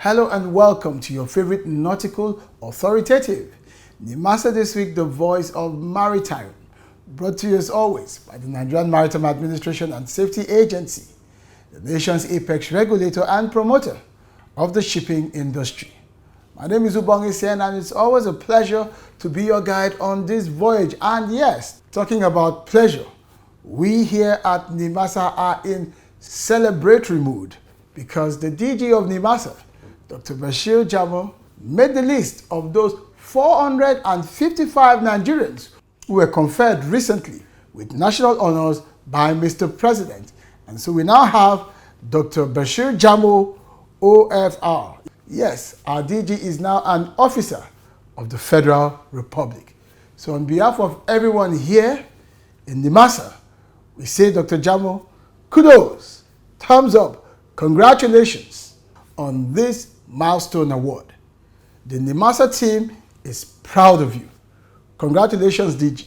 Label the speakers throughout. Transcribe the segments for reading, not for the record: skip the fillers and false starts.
Speaker 1: Hello and welcome to your favorite nautical authoritative, NIMASA This Week, the voice of maritime, brought to you as always by the Nigerian Maritime Administration and Safety Agency, the nation's apex regulator and promoter of the shipping industry. My name is Ubongi Sen, and it's always a pleasure to be your guide on this voyage. And yes, talking about pleasure, we here at NIMASA are in celebratory mood because the DG of NIMASA, Dr. Bashir Jamo, made the list of those 455 Nigerians who were conferred recently with national honors by Mr. President. And so we now have Dr. Bashir Jamo, OFR. Yes, our DG is now an officer of the Federal Republic. So on behalf of everyone here in NIMASA, we say, Dr. Jamo, kudos, thumbs up, congratulations on this milestone award. The NIMASA team is proud of you. Congratulations, DG.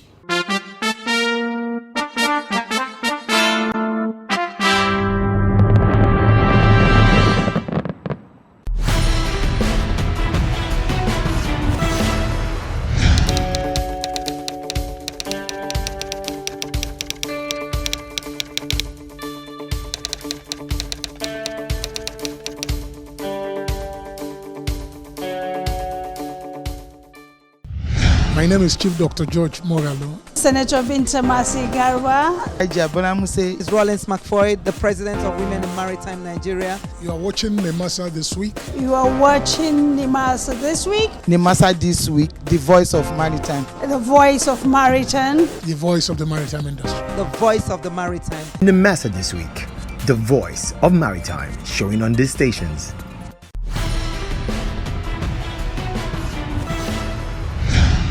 Speaker 2: My name is Chief Dr. George Moralo.
Speaker 3: Senator Binta Masi Garba.
Speaker 4: Is Rollins McFoy, the President of Women in Maritime Nigeria.
Speaker 2: You are watching NIMASA This Week.
Speaker 3: You are watching NIMASA This Week.
Speaker 4: NIMASA This Week, the voice of maritime.
Speaker 3: The voice of maritime.
Speaker 2: The voice of the maritime industry.
Speaker 4: The voice of the maritime.
Speaker 5: NIMASA This Week, the voice of maritime, showing on these stations.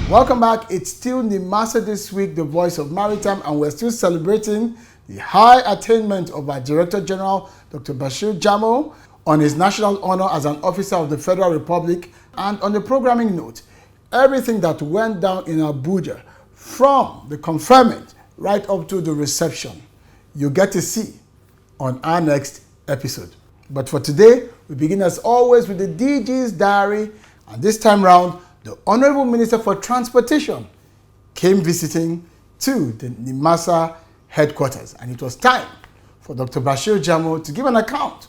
Speaker 1: Welcome back. It's still NIMASA This Week, the voice of maritime, and we're still celebrating the high attainment of our Director General, Dr. Bashir Jamo, on his national honor as an officer of the Federal Republic. And on the programming note, everything that went down in Abuja, from the conferment right up to the reception, you get to see on our next episode. But for today, we begin as always with the DG's diary, and this time round, the Honorable Minister for Transportation came visiting to the NIMASA headquarters, and it was time for Dr. Bashir Jamo to give an account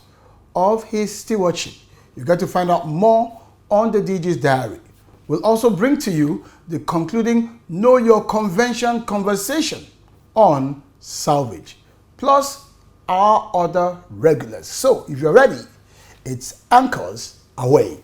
Speaker 1: of his stewardship. You get to find out more on the DG's diary. We'll also bring to you the concluding Know Your Convention conversation on salvage, plus our other regulars. So if you're ready, it's anchors away.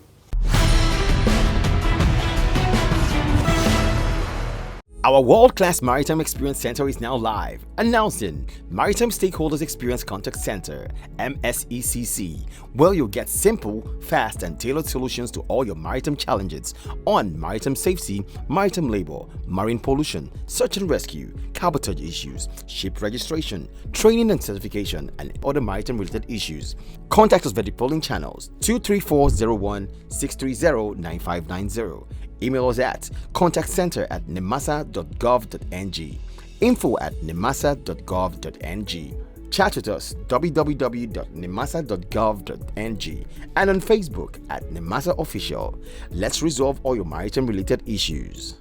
Speaker 6: Our world-class Maritime Experience Center is now live, announcing Maritime Stakeholders Experience Contact Center, MSECC, where you'll get simple, fast, and tailored solutions to all your maritime challenges on maritime safety, maritime labor, marine pollution, search and rescue, cabotage issues, ship registration, training and certification, and other maritime-related issues. Contact us via the following channels: 23401-630-9590. Email us at contactcenter@nimasa.gov.ng, info@nimasa.gov.ng. Chat with us www.nimasa.gov.ng, and on Facebook at NIMASA Official. Let's resolve all your maritime related issues.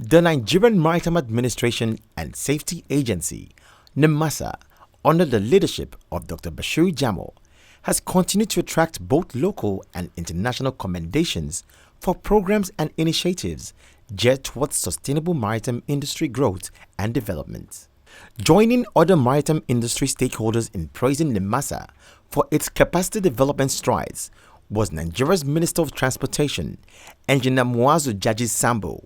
Speaker 6: The Nigerian Maritime Administration and Safety Agency, NIMASA, under the leadership of Dr. Bashir Jamo, has continued to attract both local and international commendations for programs and initiatives geared towards sustainable maritime industry growth and development. Joining other maritime industry stakeholders in praising NIMASA for its capacity development strides was Nigeria's Minister of Transportation, Engineer Muazu Jaji Sambo.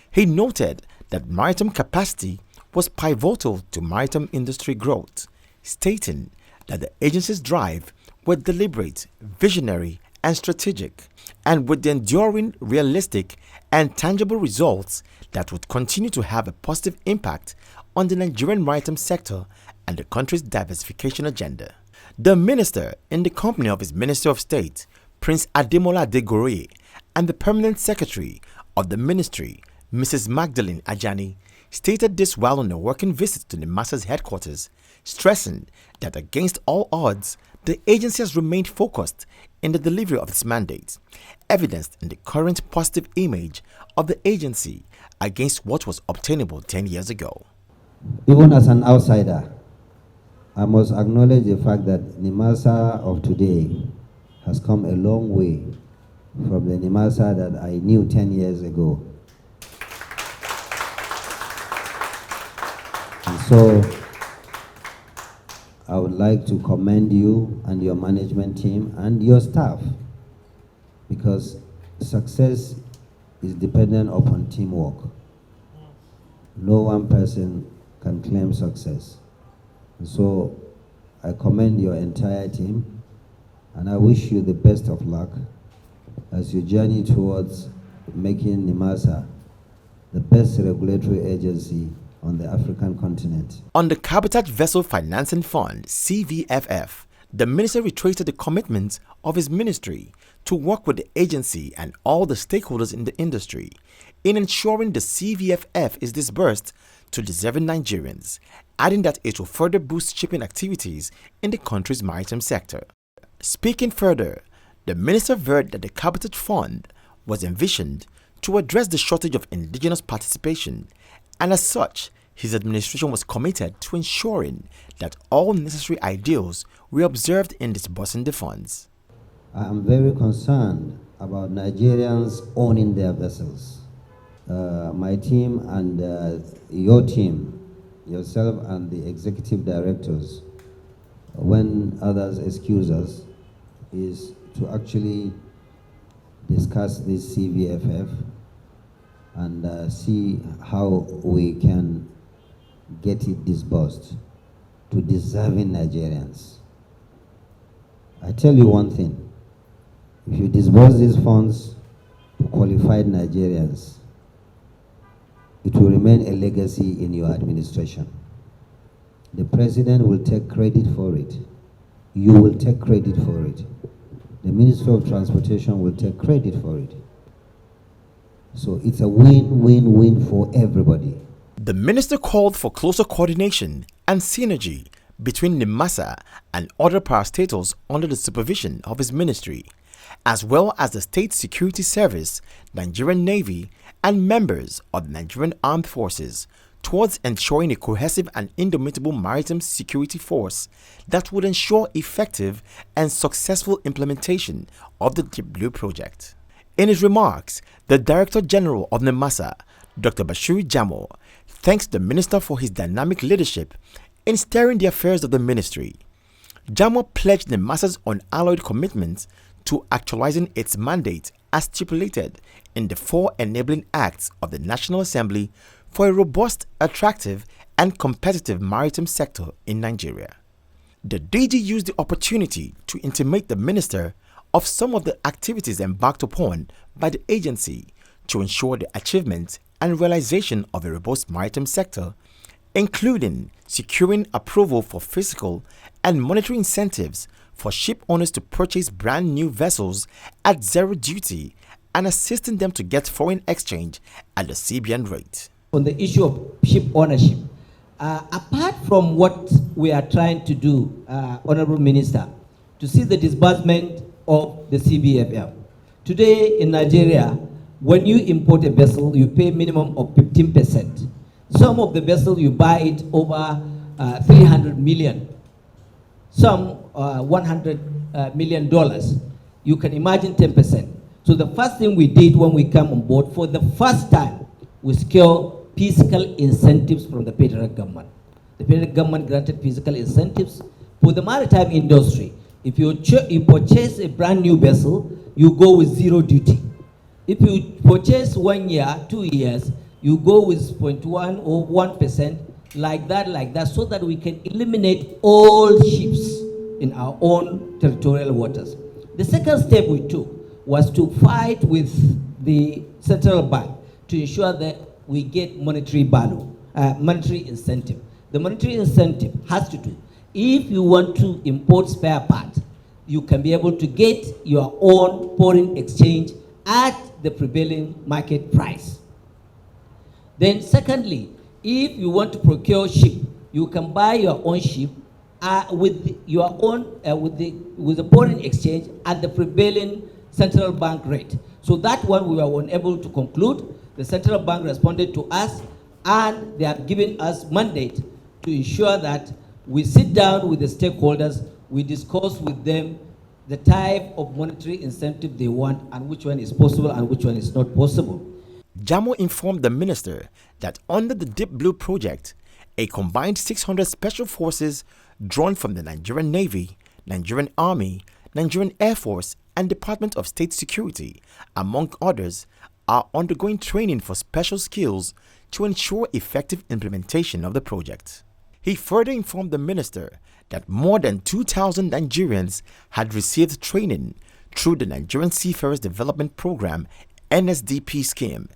Speaker 6: He noted that maritime capacity was pivotal to maritime industry growth, stating that the agency's drive were deliberate, visionary, and strategic, and with the enduring, realistic, and tangible results that would continue to have a positive impact on the Nigerian maritime sector and the country's diversification agenda. The minister, in the company of his Minister of State, Prince Ademola Adegoroye, and the permanent secretary of the ministry, Mrs. Magdalene Ajani, stated this while on a working visit to NIMASA's headquarters, stressing that against all odds, the agency has remained focused in the delivery of its mandate, evidenced in the current positive image of the agency against what was obtainable 10 years ago.
Speaker 7: Even as an outsider, I must acknowledge the fact that NIMASA of today has come a long way from the NIMASA that I knew 10 years ago. And so I would like to commend you and your management team and your staff, because success is dependent upon teamwork. No one person can claim success. And so I commend your entire team, and I wish you the best of luck as you journey towards making NIMASA the best regulatory agency on the African continent.
Speaker 6: On the Cabotage Vessel Financing Fund, CVFF, the minister reiterated the commitment of his ministry to work with the agency and all the stakeholders in the industry in ensuring the CVFF is disbursed to deserving Nigerians, adding that it will further boost shipping activities in the country's maritime sector. Speaking further, the minister averred that the Cabotage Fund was envisioned to address the shortage of indigenous participation, and as such, his administration was committed to ensuring that all necessary ideals were observed in disbursing the funds.
Speaker 7: I am very concerned about Nigerians owning their vessels. My team and your team, yourself and the executive directors, when others excuse us, is to actually discuss this CVFF and see how we can get it disbursed to deserving Nigerians. I tell you one thing, if you disburse these funds to qualified Nigerians, it will remain a legacy in your administration. The president will take credit for it. You will take credit for it. The Minister of Transportation will take credit for it. So it's a win-win-win for everybody.
Speaker 6: The minister called for closer coordination and synergy between NIMASA and other parastatals under the supervision of his ministry, as well as the State Security Service, Nigerian Navy, and members of the Nigerian Armed Forces towards ensuring a cohesive and indomitable maritime security force that would ensure effective and successful implementation of the Deep Blue project. In his remarks, the Director General of NIMASA, Dr. Bashir Jamo, thanks the minister for his dynamic leadership in steering the affairs of the ministry. Jamo pledged NIMASA's unalloyed commitment to actualizing its mandate as stipulated in the 4 enabling acts of the National Assembly for a robust, attractive, and competitive maritime sector in Nigeria. The DG used the opportunity to intimate the minister of some of the activities embarked upon by the agency to ensure the achievement and realization of a robust maritime sector, including securing approval for fiscal and monetary incentives for ship owners to purchase brand new vessels at zero duty and assisting them to get foreign exchange at the CBN rate.
Speaker 8: On the issue of ship ownership, apart from what we are trying to do, Honorable Minister, to see the disbursement of the CBFF. Today in Nigeria, when you import a vessel, you pay minimum of 15%. Some of the vessels you buy it over 300 million, some $100 million. You can imagine 10%. So the first thing we did when we came on board, for the first time, we secured fiscal incentives from the federal government. The federal government granted fiscal incentives for the maritime industry. If you purchase a brand new vessel, you go with zero duty. If you purchase 1 year, 2 years, you go with 0.1 or 1%, like that, so that we can eliminate all ships in our own territorial waters. The second step we took was to fight with the central bank to ensure that we get monetary value, monetary incentive. The monetary incentive has to do, if you want to import spare parts, you can be able to get your own foreign exchange at the prevailing market price. Then secondly, if you want to procure ship, you can buy your own ship with your own with the foreign exchange at the prevailing central bank rate. So that one we were unable to conclude. The central bank responded to us, and they have given us mandate to ensure that we sit down with the stakeholders, we discuss with them the type of monetary incentive they want and which one is possible and which one is not possible.
Speaker 6: Jamo informed the minister that under the Deep Blue project, a combined 600 special forces drawn from the Nigerian Navy, Nigerian Army, Nigerian Air Force, and Department of State Security, among others, are undergoing training for special skills to ensure effective implementation of the project. He further informed the minister that more than 2,000 Nigerians had received training through the Nigerian Seafarers Development Program NSDP scheme,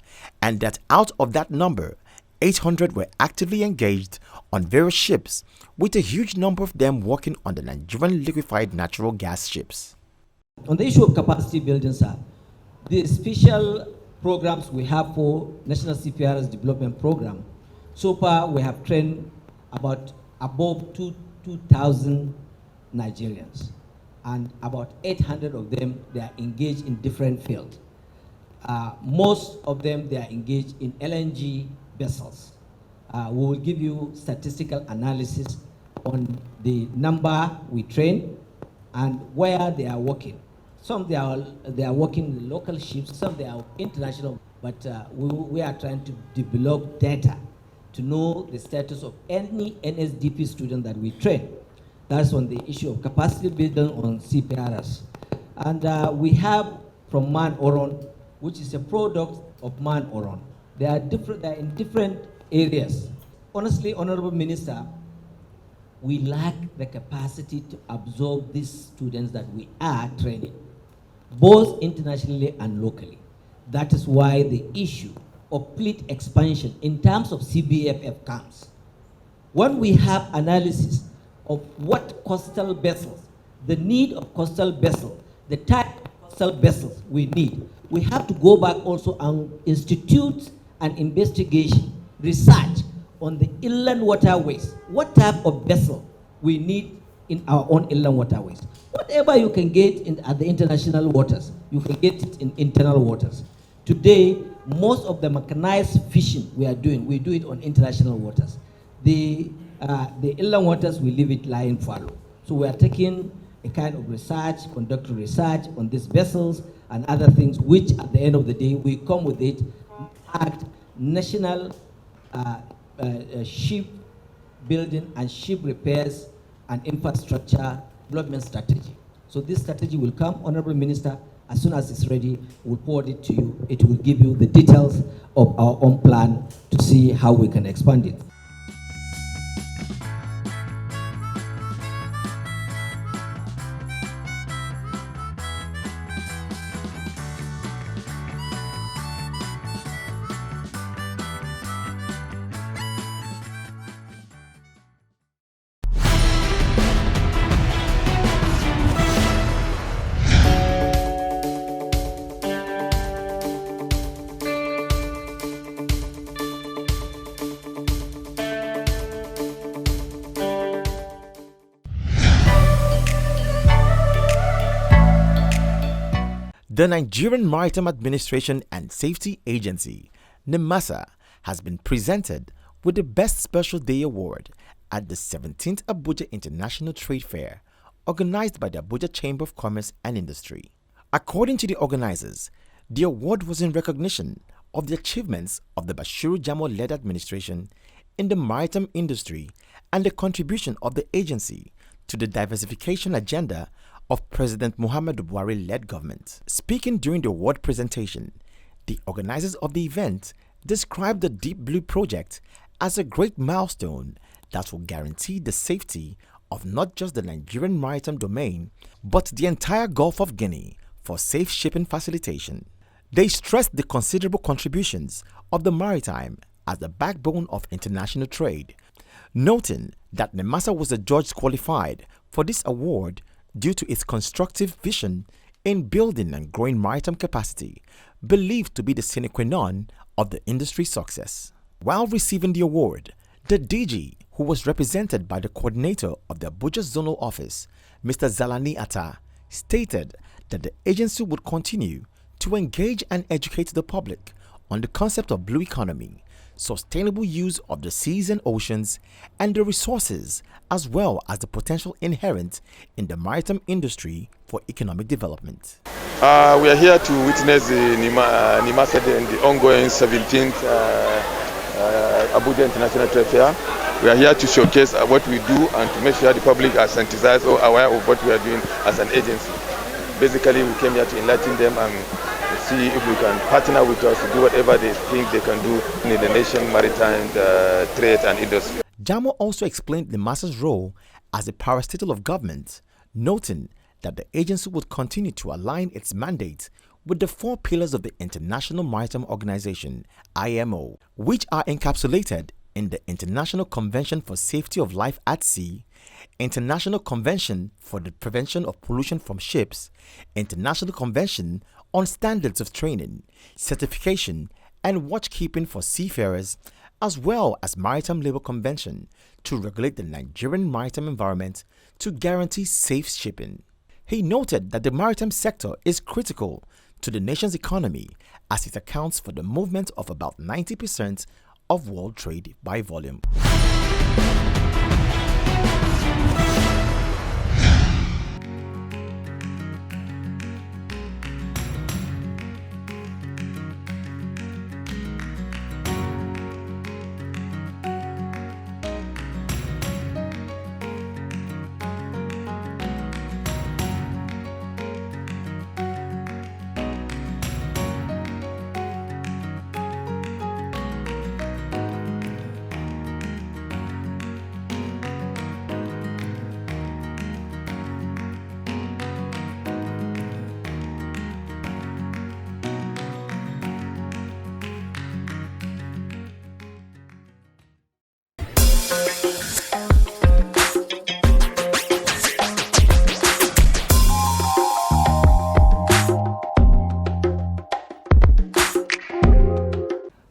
Speaker 6: and that out of that number, 800 were actively engaged on various ships, with a huge number of them working on the Nigerian liquefied natural gas ships.
Speaker 8: On the issue of capacity building, sir, the special programs we have for National Seafarers Development Program, so far we have trained about above 2,000 Nigerians, and about 800 of them, they are engaged in different fields. Most of them, they are engaged in LNG vessels. We will give you statistical analysis on the number we train and where they are working. Some they are working in local ships, some they are international, but we are trying to develop data to know the status of any NSDP student that we train. That's on the issue of capacity building on CPRs. And we have from Man Oron, which is a product of Man Oron. They are in different areas. Honestly, Honorable Minister, we lack the capacity to absorb these students that we are training, both internationally and locally. That is why the issue of fleet expansion in terms of CBFF comes. When we have analysis of what coastal vessels, the need of coastal vessels, the type of coastal vessels we need, we have to go back also and institute an investigation, research on the inland waterways. What type of vessel we need in our own inland waterways? Whatever you can get at the international waters, you can get it in internal waters. Today, most of the mechanized fishing we do it on international waters. The inland waters, we leave it lying fallow. So we are taking a kind of research, conducting research on these vessels and other things, which at the end of the day, we come with it, act national ship building and ship repairs and infrastructure development strategy. So this strategy will come, Honorable Minister, as soon as it's ready, we'll forward it to you. It will give you the details of our own plan to see how we can expand it.
Speaker 6: The Nigerian Maritime Administration and Safety Agency, NIMASA, has been presented with the Best Special Day Award at the 17th Abuja International Trade Fair, organized by the Abuja Chamber of Commerce and Industry. According to the organizers, the award was in recognition of the achievements of the Bashiru Jamo-led administration in the maritime industry and the contribution of the agency to the diversification agenda of President Muhammadu Buhari-led government. Speaking during the award presentation, the organizers of the event described the Deep Blue project as a great milestone that will guarantee the safety of not just the Nigerian maritime domain, but the entire Gulf of Guinea for safe shipping facilitation. They stressed the considerable contributions of the maritime as the backbone of international trade, noting that NIMASA was adjudged qualified for this award due to its constructive vision in building and growing maritime capacity, believed to be the sine qua non of the industry's success. While receiving the award, the DG, who was represented by the coordinator of the Abuja Zonal Office, Mr. Zalani Atta, stated that the agency would continue to engage and educate the public on the concept of blue economy, sustainable use of the seas and oceans, and the resources, as well as the potential inherent in the maritime industry for economic development.
Speaker 9: We are here to witness the NIMASA and the ongoing 17th Abuja International Trade Fair. We are here to showcase what we do and to make sure the public are sensitized or aware of what we are doing as an agency. Basically, we came here to enlighten them and see if we can partner with us to do whatever they think they can do in the nation maritime trade and industry.
Speaker 6: Jamo also explained NIMASA's role as a parastatal of government, noting that the agency would continue to align its mandate with the 4 pillars of the International Maritime Organization, IMO, which are encapsulated in the International Convention for Safety of Life at Sea, International Convention for the Prevention of Pollution from Ships, International Convention on Standards of Training, Certification, and Watchkeeping for Seafarers, as well as Maritime Labour Convention to regulate the Nigerian maritime environment to guarantee safe shipping. He noted that the maritime sector is critical to the nation's economy as it accounts for the movement of about 90% of world trade by volume.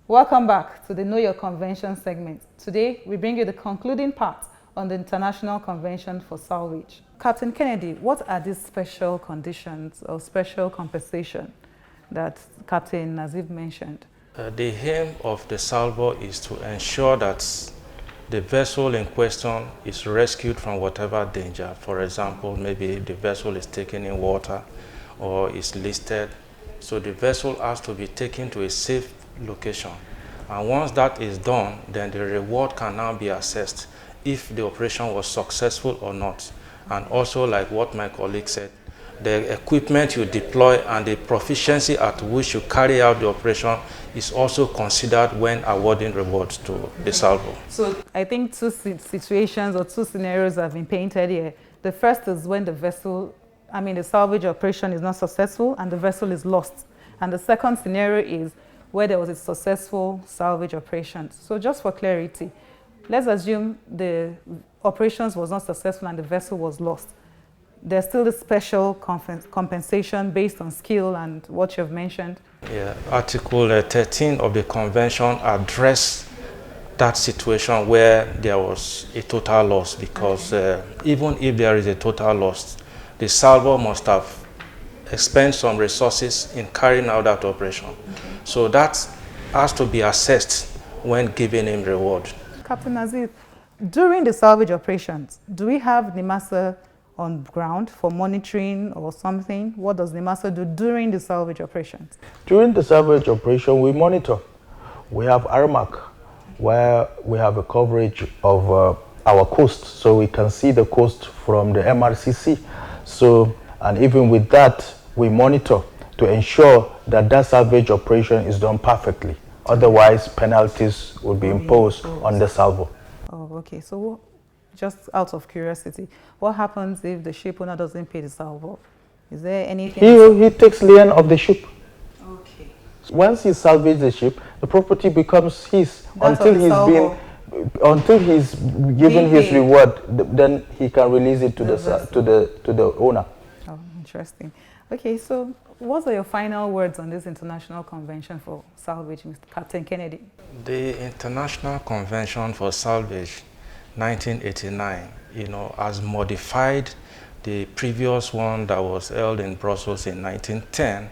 Speaker 10: Welcome back to the Know Your Convention segment. Today, we bring you the concluding part on the International Convention for Salvage. Captain Kennedy, what are these special conditions or special compensation that Captain Nazif mentioned?
Speaker 11: The aim of the salvo is to ensure that the vessel in question is rescued from whatever danger. For example, maybe the vessel is taken in water or is listed. So the vessel has to be taken to a safe location. And once that is done, then the reward can now be assessed if the operation was successful or not. And also, like what my colleague said, the equipment you deploy and the proficiency at which you carry out the operation is also considered when awarding rewards to the salvo.
Speaker 10: So I think 2 situations or 2 scenarios have been painted here. The first is when the the salvage operation is not successful and the vessel is lost. And the second scenario is where there was a successful salvage operation. So just for clarity, let's assume the operations was not successful and the vessel was lost. There's still a special compensation based on skill and what you've mentioned.
Speaker 11: Yeah, Article 13 of the Convention addressed that situation where there was a total loss, because even if there is a total loss, the salvo must have expend some resources in carrying out that operation. So that has to be assessed when giving him reward.
Speaker 10: Captain Nazif, during the salvage operations, do we have NIMASA on ground for monitoring or something? What does NIMASA do during the salvage operations?
Speaker 12: During the salvage operation, we monitor. We have RMAC, where we have a coverage of our coast, so we can see the coast from the MRCC. So, and even with that, we monitor to ensure that that salvage operation is done perfectly. Otherwise, penalties will be imposed on the salvo.
Speaker 10: Oh, okay. So just out of curiosity, what happens if the ship owner doesn't pay the salvor? Is there anything?
Speaker 12: He takes lien of the ship.
Speaker 10: Okay.
Speaker 12: Once he salvages the ship, the property becomes his until he's given his reward. Then he can release it to the owner.
Speaker 10: Oh, interesting. Okay, so what are your final words on this International Convention for Salvage, Mr. Captain Kennedy?
Speaker 11: The International Convention for Salvage, 1989, has modified the previous one that was held in Brussels in 1910,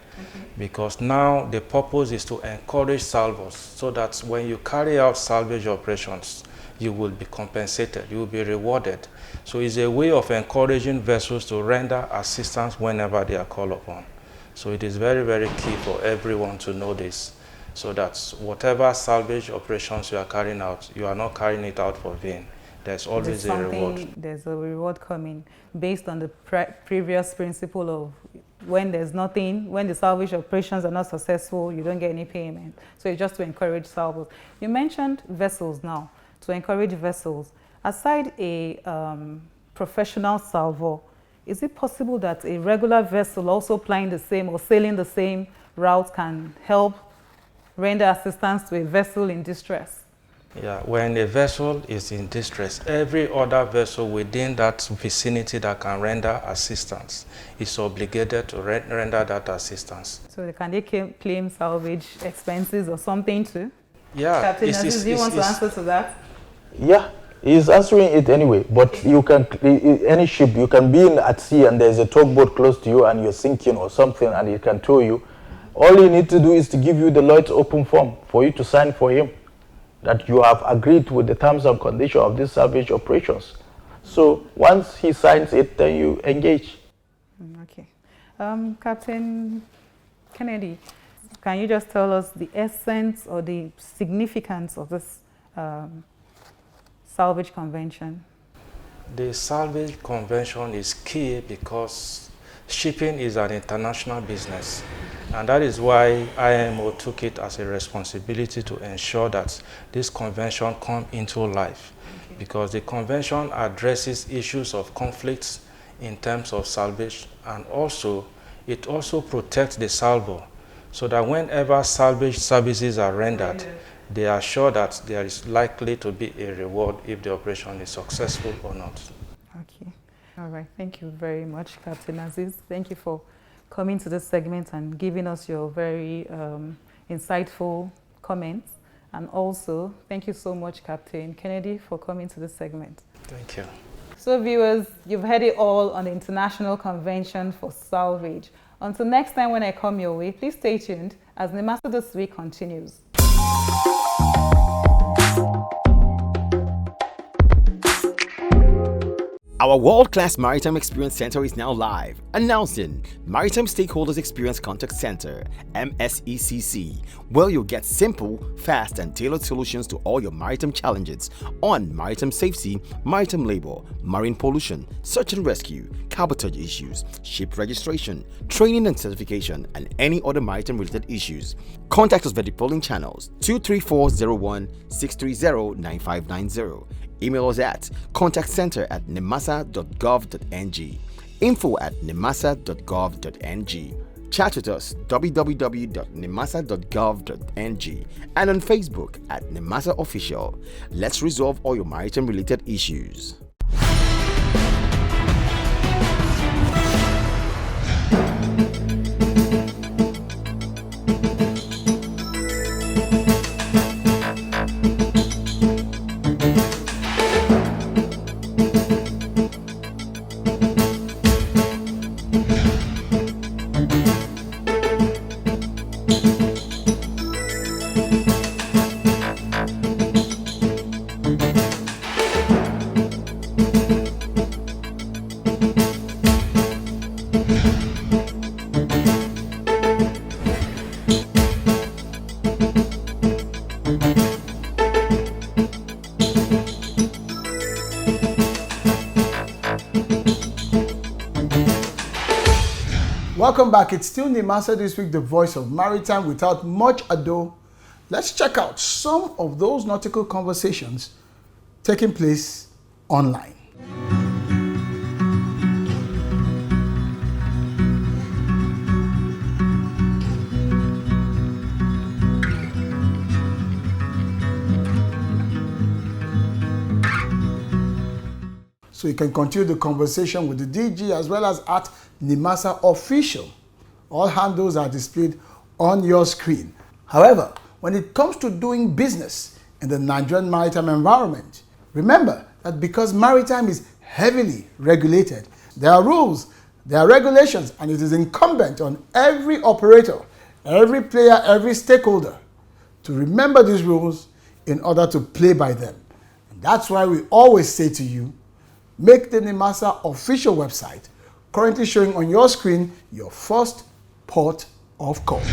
Speaker 11: because now the purpose is to encourage salvors so that when you carry out salvage operations, you will be compensated, you will be rewarded. So it's a way of encouraging vessels to render assistance whenever they are called upon. So it is very, very key for everyone to know this, so that whatever salvage operations you are carrying out, you are not carrying it out for vain. There's always a reward.
Speaker 10: There's a reward coming based on the previous principle of when there's nothing, when the salvage operations are not successful, you don't get any payment. So it's just to encourage salvors. You mentioned vessels now, to encourage vessels. Aside a professional salvor, is it possible that a regular vessel also plying the same or sailing the same route can help render assistance to a vessel in distress?
Speaker 11: Yeah, when a vessel is in distress, every other vessel within that vicinity that can render assistance is obligated to render that assistance.
Speaker 10: So can they claim salvage expenses or something too?
Speaker 11: Yeah.
Speaker 10: Captain Aziz, do you want to answer to that?
Speaker 12: Yeah, he's answering it anyway, but you can, any ship, you can be at sea and there's a tugboat close to you and you're sinking or something and it can tow you. All you need to do is to give you the Lloyd's open form for you to sign for him, that you have agreed with the terms and conditions of these salvage operations. So once he signs it, then you engage.
Speaker 10: Okay. Captain Kennedy, can you just tell us the essence or the significance of this salvage convention?
Speaker 11: The salvage convention is key because shipping is an international business. And that is why IMO took it as a responsibility to ensure that this convention come into life. Okay. Because the convention addresses issues of conflicts in terms of salvage, and also it also protects the salvor so that whenever salvage services are rendered, they are sure that there is likely to be a reward if the operation is successful or not.
Speaker 10: Okay. All right. Thank you very much, Captain Aziz. Thank you for coming to this segment and giving us your very insightful comments. And also, thank you so much, Captain Kennedy, for coming to this segment.
Speaker 11: Thank you.
Speaker 10: So viewers, you've heard it all on the International Convention for Salvage. Until next time when I come your way, please stay tuned as NIMASA This Week continues.
Speaker 6: Our world-class Maritime Experience Center is now live, announcing Maritime Stakeholders Experience Contact Center, MSECC, where you'll get simple, fast, and tailored solutions to all your maritime challenges on maritime safety, maritime labor, marine pollution, search and rescue, cabotage issues, ship registration, training and certification, and any other maritime-related issues. Contact us via the following channels: 23401 630 9590. Email us at contactcenter@nimasa.gov.ng, info@nimasa.gov.ng. Chat with us www.nimasa.gov.ng and on Facebook at NIMASA Official. Let's resolve all your maritime related issues.
Speaker 1: Welcome back. It's still NIMASA This Week, the voice of maritime. Without much ado, let's check out some of those nautical conversations taking place online. so you can continue the conversation with the DG as well as at NIMASA Official. All handles are displayed on your screen. However, when it comes to doing business in the Nigerian maritime environment, remember that because maritime is heavily regulated, there are rules, there are regulations, and it is incumbent on every operator, every player, every stakeholder to remember these rules in order to play by them. And that's why we always say to you, make the NIMASA official website, currently showing on your screen, your first port of call.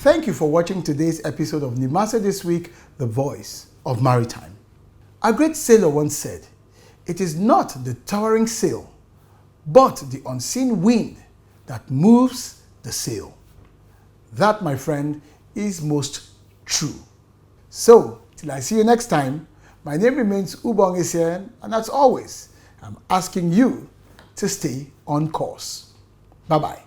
Speaker 1: Thank you for watching today's episode of NIMASA This Week, the Voice of Maritime. A great sailor once said, "It is not the towering sail, but the unseen wind that moves the sail." That, my friend, is most true. So, till I see you next time, my name remains Ubong Isien, and as always, I'm asking you to stay on course. Bye-bye.